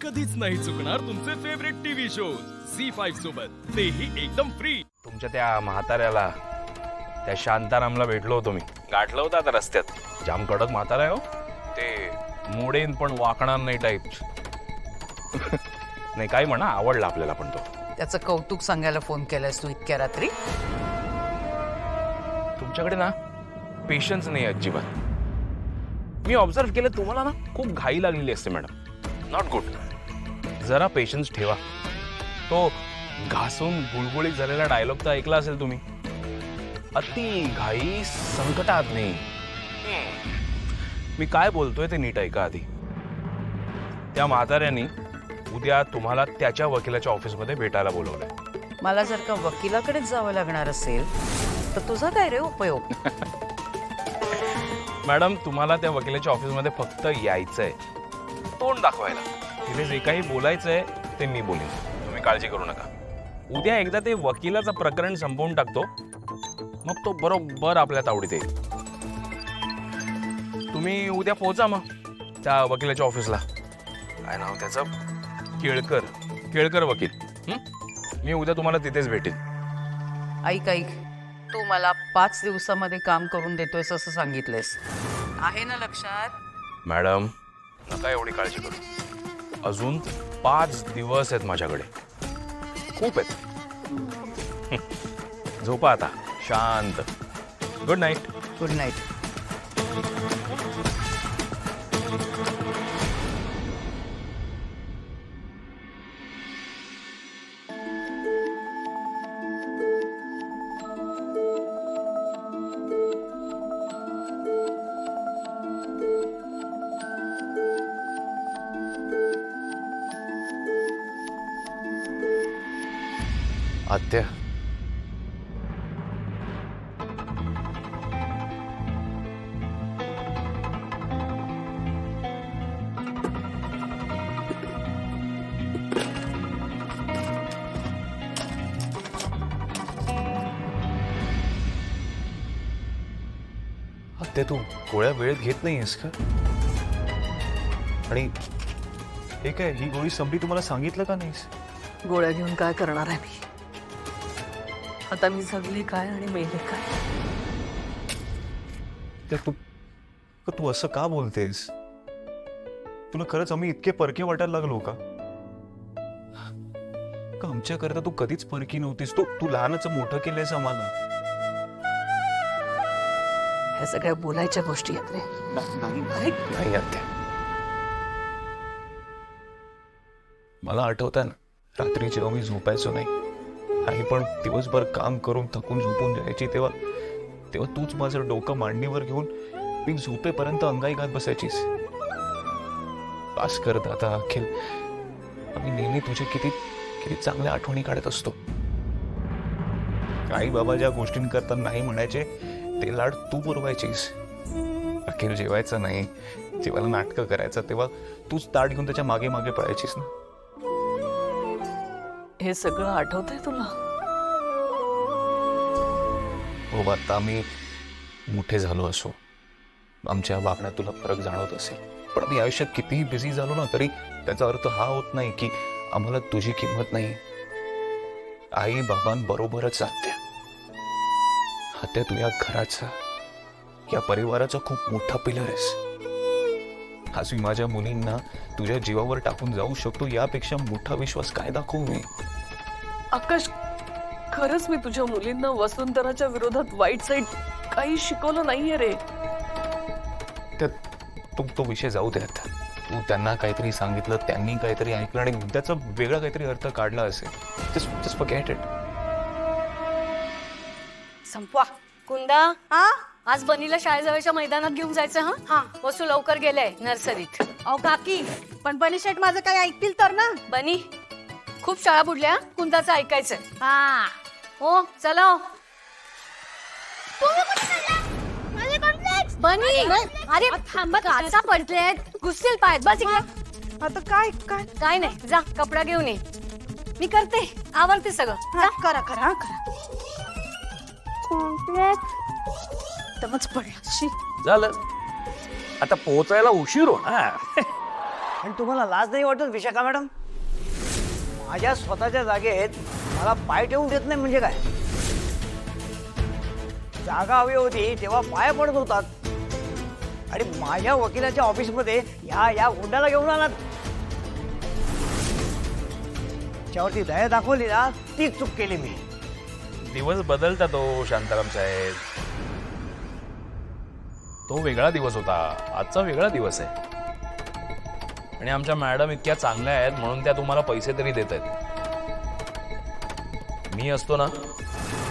कधीच नाही चुकणार तुमचे फेवरेट टीव्ही शोज झी5 सोबत, तेही एकदम फ्री. तुमच्या त्या म्हाताऱ्याला, त्या शांतारामला भेटलो होतो मी. गाठलं होतं आता रस्त्यात. जाम कडक म्हातारा आहे हो. ते मोडेन पण वाकणार नाही टाईप. नाही काय म्हणा, आवडला आपल्याला पण तो. त्याचं कौतुक सांगायला फोन केलास तू इतक्या रात्री? तुमच्याकडे ना पेशन्स नाही अजिबात. मी ऑब्झर्व केलं, तुम्हाला ना खूप घाई लागलेली असते मॅडम. Not good. जरा पेशन्स ठेवा. तो घासून गुळगुळीत झालेला डायलॉग तर ऐकला असेल तुम्ही. अति घाई संकटात नाही. मी काय बोलतोय ते नीट ऐका आधी. त्या म्हाताऱ्याने उद्या तुम्हाला त्याच्या वकिलाच्या ऑफिसमध्ये भेटायला बोलवलंय. मला जर का वकिलाकडेच जावं लागणार असेल तर तुझा काय रे उपयोग? मॅडम, तुम्हाला त्या वकिलाच्या ऑफिसमध्ये फक्त यायचंय, तोंड दाखवायला. तिथे जे काही बोलायचंय ते मी बोलेन, तुम्ही काळजी करू नका. उद्या एकदा ते वकिलाचं प्रकरण संपवून टाकतो, मग तो बरोबर आपल्या तावडीत येईल. तुम्ही उद्या पोहोचा मग त्या वकिलाच्या ऑफिसला. काय नाव त्याचं? केळकर वकील. मी उद्या तुम्हाला तिथेच भेटेल. ऐक तू मला 5 दिवसामध्ये काम करून देतोयस असं सांगितलंयस, आहे ना लक्षात? मॅडम, नका एवढी काळजी करू. अजून 5 दिवस आहेत माझ्याकडे, खूप आहेत. झोपा आता शांत. Good night. Good night. आत्या, आत्या तू गोळ्या वेळेत घेत नाहीयेस का? आणि हे काय, ही गोळी संपली तुम्हाला सांगितलं का नाहीस? गोळ्या घेऊन काय करणार आहे मी? आता मी जगले काय आणि मेले काय? त्या तू असं का बोलतेस? तुला खरंच आम्ही इतके परके वाटायला लागलो का? आमच्याकरता तू कधीच परकी नव्हतीस. तू लहानच मोठं केलंयस आम्हाला. ह्या सगळ्या बोलायच्या गोष्टी आहेत रे. नाही आत्या, मला आठवतं ना, रात्री जेव्हा मी झोपायचो नाही, आई पण दिवसभर काम करून थकून झोपून जायची, तेव्हा तूच माझं डोकं मांडणीवर घेऊन मी झोपेपर्यंत अंगाई घात बसायचीस. पास कर दादा, अखिल, आम्ही नेहमी तुझे किती चांगल्या आठवणी काढत असतो. आई बाबा ज्या गोष्टींकरता नाही म्हणायचे ते लाड तू पुरवायचीस. अखिल जेवायचा नाही, जेवायला नाटकं करायचं, तेव्हा तूच ताट घेऊन त्याच्या मागे मागे पळायचीस ना. हे सगळं आठवतंय तुला? हो, आता आम्ही मोठे झालो असो, आमच्या वागण्यात तुला फरक जाणवत असेल, पण आम्ही आयुष्यात कितीही बिझी झालो ना, तरी त्याचा अर्थ हा होत नाही की आम्हाला तुझी किंमत नाही. आई बाबांबरोबरच आत्या तू या घराचा, या परिवाराचा खूप मोठा पिलर आहेस. आज मी माझ्या मुलींना तुझ्या जीवावर टाकून जाऊ शकतो, यापेक्षा मोठा विश्वास काय दाखवू मी? आकाश, खरंच मी तुझ्या मुलींना वसुंधराच्या विरोधात वाईट साईड काही शिकवलं नाहीये रे. तो विषय जाऊ दे आता. तू त्यांना काहीतरी सांगितलं, त्यांनी काहीतरी ऐकलं आणि त्याचा वेगळा काहीतरी अर्थ काढला असेल. Just forget it. संपवा. कुंदा, आज बनीला शाळेजवळच्या मैदानात घेऊन जायचं. हा, वसू लवकर गेलाय नर्सरीत. अहो काकी, पण बनी शेठ माझं काही ऐकतील तर ना? बनी, खूप शाळा बुडल्या, कुंदाचं ऐकायचंय. हा, हो चला. हो. बनी, अरे थांबा, काचा पडलेत, घुसतील पायात. बस इकडे. आता काय काय काय नाही, जा कपडा घेऊन ये. मी करते, आवरते सगळं. हा, करा करा दमच पडला. झालं. आता पोहोचायला उशीर होणार. आणि तुम्हाला लाज नाही वाटत विशाखा मॅडम? माझ्या स्वतःच्या जागेत मला पाय ठेवून देत नाही म्हणजे काय? जागा हवी होती तेव्हा पाय पडत होतात आणि माझ्या वकिलाच्या ऑफिसमध्ये या गुंडाला घेऊन आलात. त्याच्यावरती दया दाखवली ना, तीच चूक केली मी. दिवस बदलतात हो शांताराम साहेब. तो वेगळा दिवस होता, आजचा वेगळा दिवस आहे. आणि आमच्या मॅडम इतक्या चांगल्या आहेत म्हणून त्या तुम्हाला पैसे तरी देत आहेत. मी असतो ना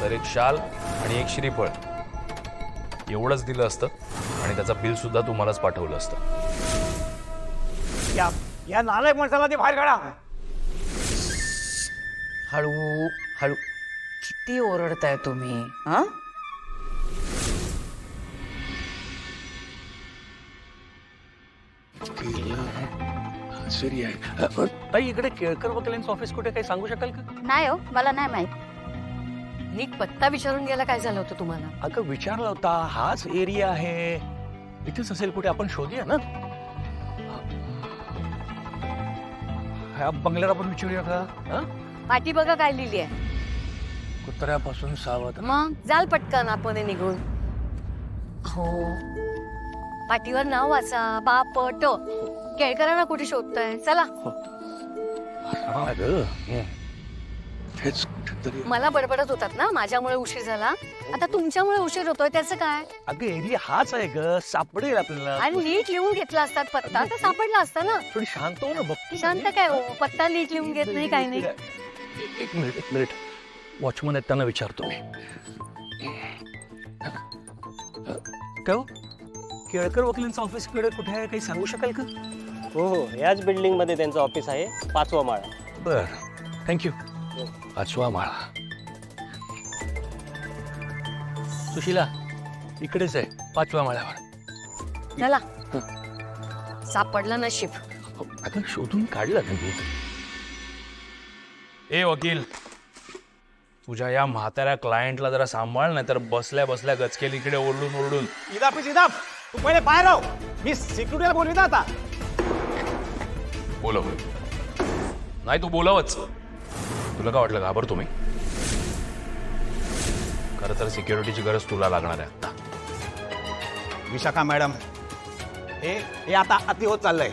तर एक शाल आणि एक श्रीफळ एवढंच दिलं असतं आणि त्याचं बिल सुद्धा तुम्हालाच पाठवलं असतं. या नालायक माणसाला ते बाहेर काढा. हळू हळू. किती ओरडताय तुम्ही? हा ताई, इकडे केळकर वकिलांचं ऑफिस कुठे काही सांगू शकाल का? नाही हो, मला नाही माहित. नीट पत्ता विचारून गेला काय झालं होतं तुम्हाला? अगं विचारला होता, हाच एरिया आहे, इथेच असेल कुठे, आपण शोधूया ना. ह्या बंगल्याला आपण विचारूया का? हा? पाठी बघा काय लिहिली आहे. कुत्र्यापासून सावध. मग जाल पटकन आपण निघून. हो, पाठीवर नाव वाचा, बाप ट. केळकरांना कुठे शोधताय? चला. मला बडबडत होतात ना, माझ्यामुळे उशीर झाला. आता तुमच्यामुळे उशीर होतोय, त्याचं काय? अगं एरिया हाच आहे ग, सापडेल आपल्याला. आणि नीट लिहून घेतला असतात पत्ता तर सापडला असता ना. थोडी शांत हो ना, बघ. शांत काय हो, पत्ता नीट लिहून घेत नाही, काही नाही. एक मिनिट वॉचमन आहेत त्यांना विचारतो मी. काय हो? केळकर वकिलांचं ऑफिस कडे कुठे आहे, काही सांगू शकाल का? हो, याच बिल्डिंग मध्ये त्यांचं ऑफिस आहे, 5वा माळा. बर, थँक्यू. 5वा माळा. सुशीला, इकडेच आहे 5व्या माळ्यावर. चला. सापडला नशीब. आता शोधून काढला ना तू. ए वकील, तुझ्या या म्हाताऱ्या क्लायंटला जरा सांभाळ, नाही तर बसल्या बसल्या गचकेल इकडे ओरडून ओरडून. इदाफ तू पहिले बाहेर राव, मी सिक्युरिटीला बोलवित आता. बोलव. नाही तू बोलवच. तुला काय वाटलं घाबरतो मी? खरं तर सिक्युरिटीची गरज तुला लागणार आहे आता. विशाखा मॅडम, हे आता अति होत चाललंय.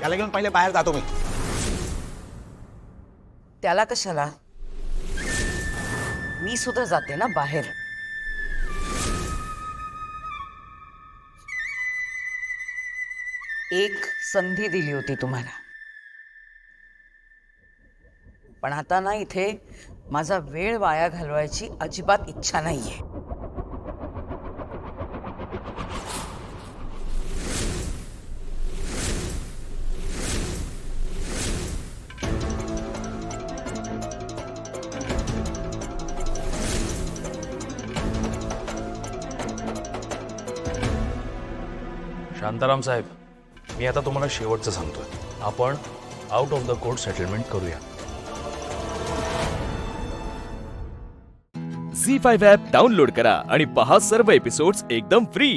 याला घेऊन पहिले बाहेर जातो मी. त्याला कशाला? मी सुद्धा जाते ना बाहेर. एक संधी दिली होती तुम्हाला, पण आता ना इथे माझा वेळ वाया घालवायची अजिबात इच्छा नाहीये. शांताराम साहेब, मी आता तुम्हाला शेवटचं सांगतोय, आपण out of the court settlement करूया. झी5 ॲप डाउनलोड करा आणि पहा सर्व एपिसोड्स एकदम फ्री.